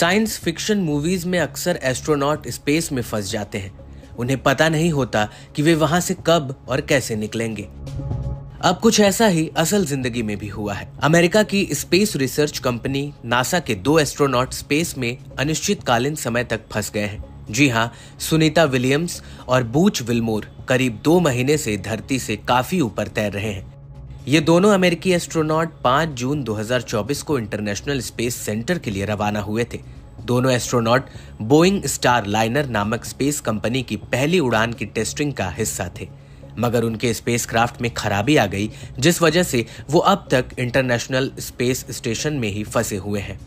Science fiction movies में अक्सर astronaut space में फंस जाते हैं। उन्हें पता नहीं होता कि वे वहां से कब और कैसे निकलेंगे। अब कुछ ऐसा ही असल जिंदगी में भी हुआ है। अमेरिका की स्पेस रिसर्च कंपनी नासा के 2 एस्ट्रोनॉट स्पेस में अनिश्चितकालीन समय तक फंस गए हैं। जी हाँ, सुनीता विलियम्स और बूच विल्मोर करीब 2 महीने से धरती से काफी ऊपर तैर रहे हैं। ये दोनों अमेरिकी एस्ट्रोनॉट 5 जून 2024 को इंटरनेशनल स्पेस सेंटर के लिए रवाना हुए थे। दोनों एस्ट्रोनॉट बोइंग स्टार लाइनर नामक स्पेस कंपनी की पहली उड़ान की टेस्टिंग का हिस्सा थे, मगर उनके स्पेसक्राफ्ट में खराबी आ गई, जिस वजह से वो अब तक इंटरनेशनल स्पेस स्टेशन में ही फंसे हुए हैं।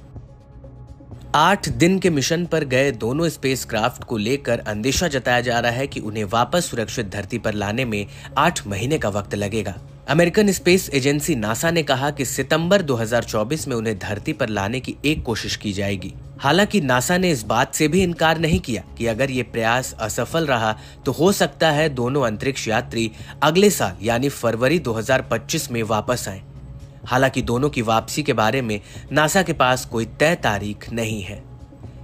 8 दिन के मिशन पर गए दोनों स्पेसक्राफ्ट को लेकर अंदेशा जताया जा रहा है कि उन्हें वापस सुरक्षित धरती पर लाने में 8 महीने का वक्त लगेगा। अमेरिकन स्पेस एजेंसी नासा ने कहा कि सितंबर 2024 में उन्हें धरती पर लाने की एक कोशिश की जाएगी। हालांकि नासा ने इस बात से भी इनकार नहीं किया कि अगर ये प्रयास असफल रहा तो हो सकता है दोनों अंतरिक्ष यात्री अगले साल यानी फरवरी 2025 में वापस आएं। हालांकि दोनों की वापसी के बारे में नासा के पास कोई तय तारीख नहीं है।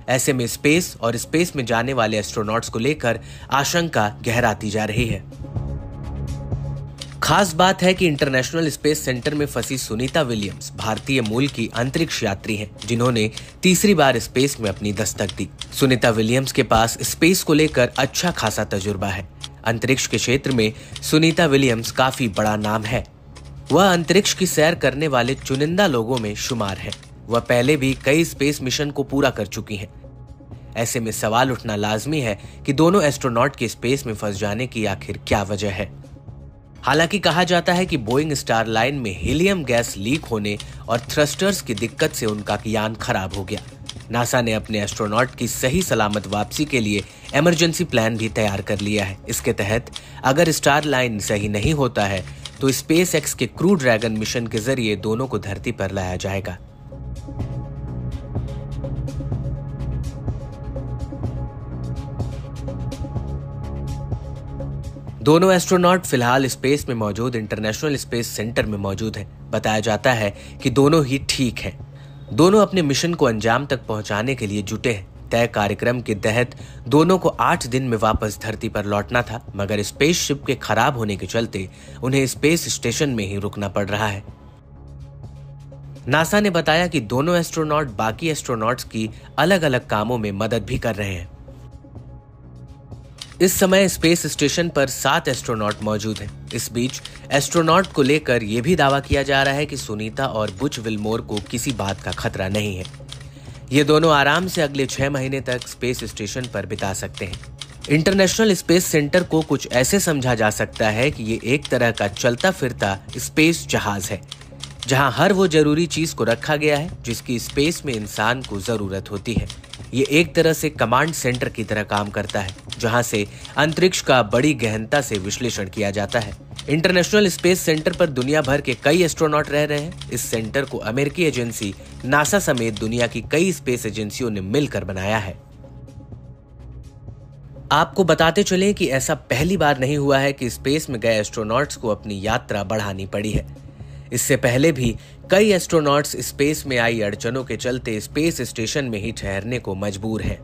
ऐसे में स्पेस और स्पेस में जाने वाले एस्ट्रोनॉट्स को लेकर आशंका गहराती जा रही है। खास बात है कि इंटरनेशनल स्पेस सेंटर में फंसी सुनीता विलियम्स भारतीय मूल की अंतरिक्ष यात्री हैं, जिन्होंने तीसरी बार स्पेस में अपनी दस्तक दी। सुनीता विलियम्स के पास स्पेस को लेकर अच्छा खासा तजुर्बा है। अंतरिक्ष के क्षेत्र में सुनीता विलियम्स काफी बड़ा नाम है। वह अंतरिक्ष की सैर करने वाले चुनिंदा लोगों में शुमार है। वह पहले भी कई स्पेस मिशन को पूरा कर चुकी हैं। ऐसे में सवाल उठना लाजमी है कि दोनों एस्ट्रोनॉट के स्पेस में फंस जाने की आखिर क्या वजह है। हालांकि कहा जाता है कि बोइंग स्टार लाइन में हीलियम गैस लीक होने और थ्रस्टर्स की दिक्कत से उनका यान खराब हो गया। नासा ने अपने एस्ट्रोनॉट की सही सलामत वापसी के लिए इमरजेंसी प्लान भी तैयार कर लिया है। इसके तहत अगर स्टार लाइन सही नहीं होता है तो स्पेस एक्स के क्रू ड्रैगन मिशन के जरिए दोनों को धरती पर लाया जाएगा। दोनों एस्ट्रोनॉट फिलहाल स्पेस में मौजूद इंटरनेशनल स्पेस सेंटर में मौजूद हैं। बताया जाता है कि दोनों ही ठीक हैं। दोनों अपने मिशन को अंजाम तक पहुंचाने के लिए जुटे हैं। तय कार्यक्रम के तहत दोनों को 8 दिन में वापस धरती पर लौटना था, मगर स्पेसशिप के खराब होने के चलते उन्हें स्पेस स्टेशन में ही रुकना पड़ रहा है। नासा ने बताया कि दोनों एस्ट्रोनॉट बाकी एस्ट्रोनॉट्स की अलग अलग कामों में मदद भी कर रहे हैं। इस समय स्पेस स्टेशन पर 7 एस्ट्रोनॉट मौजूद हैं। इस बीच एस्ट्रोनॉट को लेकर यह भी दावा किया जा रहा है कि सुनीता और बुच विल्मोर को किसी बात का खतरा नहीं है। ये दोनों आराम से अगले 6 महीने तक स्पेस स्टेशन पर बिता सकते हैं। इंटरनेशनल स्पेस सेंटर को कुछ ऐसे समझा जा सकता है कि ये एक तरह का चलता फिरता स्पेस जहाज है, जहां हर वो जरूरी चीज को रखा गया है जिसकी स्पेस में इंसान को जरूरत होती है। ये एक तरह से कमांड सेंटर की तरह काम करता है, जहां से अंतरिक्ष का बड़ी गहनता से विश्लेषण किया जाता है। इंटरनेशनल स्पेस सेंटर पर दुनिया भर के कई एस्ट्रोनॉट रह रहे हैं। इस सेंटर को अमेरिकी एजेंसी नासा समेत दुनिया की कई स्पेस एजेंसियों ने मिलकर बनाया है। आपको बताते चले कि ऐसा पहली बार नहीं हुआ है कि स्पेस में गए एस्ट्रोनॉट्स को अपनी यात्रा बढ़ानी पड़ी है। इससे पहले भी कई एस्ट्रोनॉट्स स्पेस में आई अड़चनों के चलते स्पेस स्टेशन में ही ठहरने को मजबूर हैं।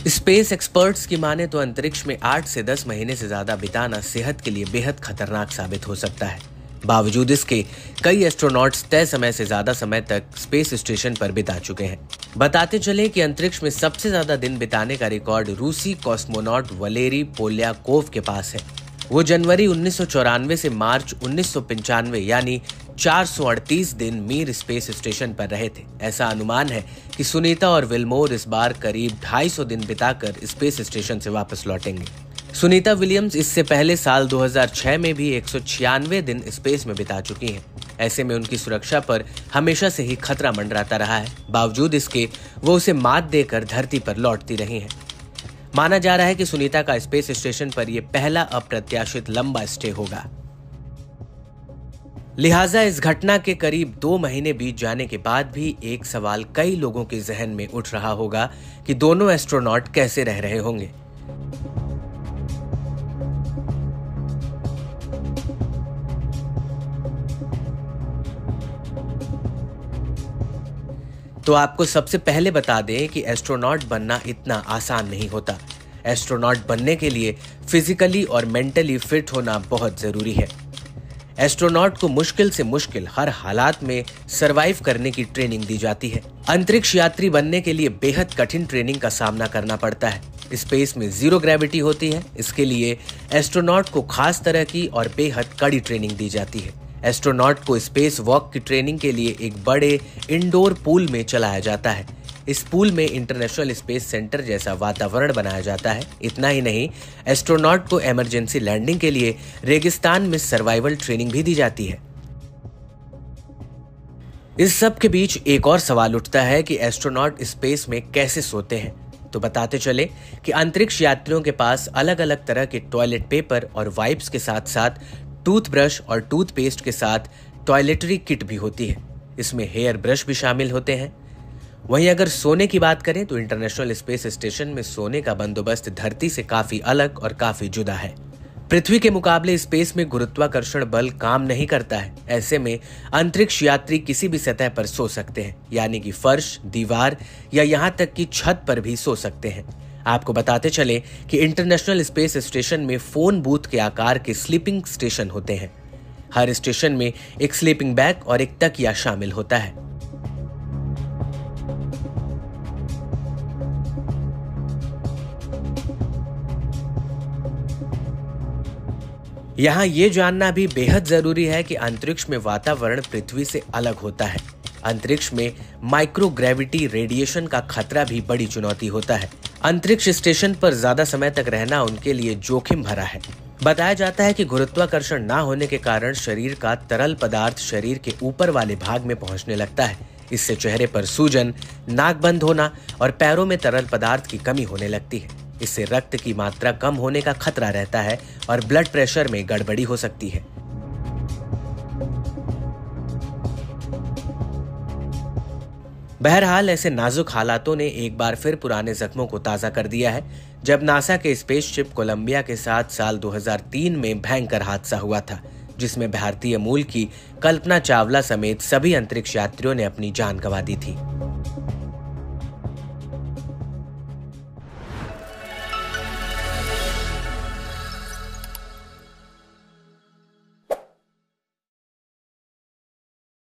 स्पेस एक्सपर्ट्स की माने तो अंतरिक्ष में 8 से 10 महीने से ज्यादा बिताना सेहत के लिए बेहद खतरनाक साबित हो सकता है। बावजूद इसके कई एस्ट्रोनॉट्स तय समय से ज्यादा समय तक स्पेस स्टेशन पर बिता चुके हैं। बताते चले कि अंतरिक्ष में सबसे ज्यादा दिन बिताने का रिकॉर्ड रूसी कॉस्मोनॉट वलेरी पोल्याकोव के पास है। वो जनवरी 1994 से मार्च 1995 यानी 438 दिन मीर स्पेस स्टेशन पर रहे थे। ऐसा अनुमान है कि सुनीता और विल्मोर इस बार करीब 250 दिन बिताकर स्पेस स्टेशन से वापस लौटेंगे। सुनीता विलियम्स इससे पहले साल 2006 में भी 196 दिन स्पेस में बिता चुकी हैं। ऐसे में उनकी सुरक्षा पर हमेशा से ही खतरा मंडराता रहा है। बावजूद इसके वो उसे मात देकर धरती पर लौटती रही हैं। माना जा रहा है कि सुनीता का स्पेस स्टेशन पर यह पहला अप्रत्याशित लंबा स्टे होगा। लिहाजा इस घटना के करीब 2 महीने बीत जाने के बाद भी एक सवाल कई लोगों के जहन में उठ रहा होगा कि दोनों एस्ट्रोनॉट कैसे रह रहे होंगे। तो आपको सबसे पहले बता दें कि एस्ट्रोनॉट बनना इतना आसान नहीं होता। एस्ट्रोनॉट बनने के लिए फिजिकली और मेंटली फिट होना बहुत जरूरी है। एस्ट्रोनॉट को मुश्किल से मुश्किल हर हालात में सरवाइव करने की ट्रेनिंग दी जाती है। अंतरिक्ष यात्री बनने के लिए बेहद कठिन ट्रेनिंग का सामना करना पड़ता है। स्पेस में 0 ग्रेविटी होती है, इसके लिए एस्ट्रोनॉट को खास तरह की और बेहद कड़ी ट्रेनिंग दी जाती है। एस्ट्रोनॉट को स्पेस वॉक की ट्रेनिंग के लिए एक बड़े इंडोर पूल में चलाया जाता है। इस पूल में इंटरनेशनल स्पेस सेंटर जैसा वातावरण बनाया जाता है। इतना ही नहीं, एस्ट्रोनॉट को इमरजेंसी लैंडिंग के लिए रेगिस्तान में सर्वाइवल ट्रेनिंग भी दी जाती है। इस सब के बीच एक और सवाल उठता है कि एस्ट्रोनॉट स्पेस में कैसे सोते हैं। तो बताते चले कि अंतरिक्ष यात्रियों के पास अलग अलग तरह के टॉयलेट पेपर और वाइप्स के साथ साथ टूथब्रश और टूथपेस्ट के साथ टॉयलेटरी किट भी होती है। इसमें हेयर ब्रश भी शामिल होते हैं। वहीं अगर सोने की बात करें तो इंटरनेशनल स्पेस स्टेशन में सोने का बंदोबस्त धरती से काफी अलग और काफी जुदा है। पृथ्वी के मुकाबले स्पेस में गुरुत्वाकर्षण बल काम नहीं करता है। ऐसे में अंतरिक्ष यात्री किसी भी सतह पर सो सकते हैं, यानी कि फर्श, दीवार या यहाँ तक कि छत पर भी सो सकते हैं। आपको बताते चले कि इंटरनेशनल स्पेस स्टेशन में फोन बूथ के आकार के स्लीपिंग स्टेशन होते हैं। हर स्टेशन में एक स्लीपिंग बैग और एक तकिया शामिल होता है। यहाँ ये जानना भी बेहद जरूरी है कि अंतरिक्ष में वातावरण पृथ्वी से अलग होता है। अंतरिक्ष में माइक्रोग्रेविटी रेडिएशन का खतरा भी बड़ी चुनौती होता है। अंतरिक्ष स्टेशन पर ज्यादा समय तक रहना उनके लिए जोखिम भरा है। बताया जाता है कि गुरुत्वाकर्षण ना होने के कारण शरीर का तरल पदार्थ शरीर के ऊपर वाले भाग में पहुंचने लगता है। इससे चेहरे पर सूजन, नाक बंद होना और पैरों में तरल पदार्थ की कमी होने लगती है। इससे रक्त की मात्रा कम होने का खतरा रहता है और ब्लड प्रेशर में गड़बड़ी हो सकती है। बहरहाल ऐसे नाजुक हालातों ने एक बार फिर पुराने जख्मों को ताजा कर दिया है, जब नासा के स्पेसशिप कोलंबिया के साथ साल 2003 में भयंकर हादसा हुआ था, जिसमें भारतीय मूल की कल्पना चावला समेत सभी अंतरिक्ष यात्रियों ने अपनी जान गंवा दी थी।